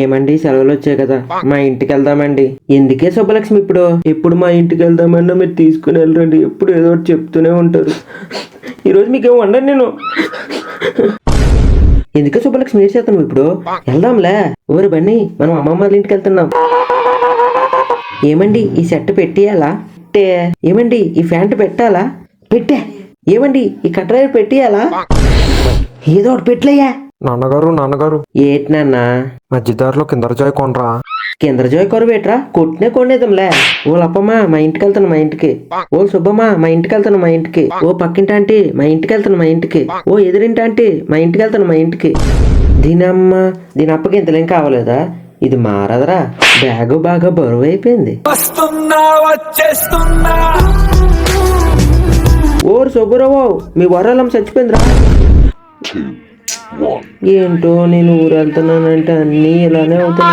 ఏమండి సెలవులు వచ్చాయి కదా మా ఇంటికి వెళ్దామండి. ఎందుకే సుబ్బలక్ష్మి ఎప్పుడు మా ఇంటికి వెళ్దామన్నా మీరు తీసుకుని వెళ్ళరండి. ఎప్పుడు ఏదో ఒకటి చెప్తూనే ఉంటారు. ఈరోజు మీకేమో వండండి నేను. ఎందుకే సుబ్బలక్ష్మి ఏం చేస్తాను ఇప్పుడు? వెళ్దాంలే. ఊరు బన్నీ మనం అమ్మమ్మ వాళ్ళ ఇంటికి వెళ్తున్నాం. ఏమండి ఈ సెట్ పెట్టియాలా? ఏమండి ఈ ప్యాంటు పెట్టాలా? పెట్టే. ఏమండి ఈ కట్రాయర్ పెట్టియాలా? ఏదో ఒకటి పెట్టలేయా. నాన్నగారు ఏటి నాన్న? మధ్యదారిలో కిందరజాయ్ కొనరా. కిందరజోయ్ కొరవేట్రా? కొనేద్దాంలే. ఓ లప్పమ్మ మా ఇంటికి వెళ్తాను మా ఇంటికి. ఓ సుబ్బమ్మ మా ఇంటికి వెళ్తాను మా ఇంటికి. ఓ పక్కింటి ఆంటీ మా ఇంటికి వెళ్తాను మా ఇంటికి. ఓ ఎదురింటి ఆంటీ మా ఇంటికి వెళ్తాను మా ఇంటికి. దీని అప్పకి ఇంతలేం కావలేదా? ఇది మారదరా. బ్యాగు బాగా బరువు అయిపోయింది. ఓరు సుబ్బరావు మీ వరాలం చచ్చిపోయిందిరా. ఏంటో నేను ఊరు వెళ్తున్నానంటే అన్నీ ఇలానే అవుతాయి.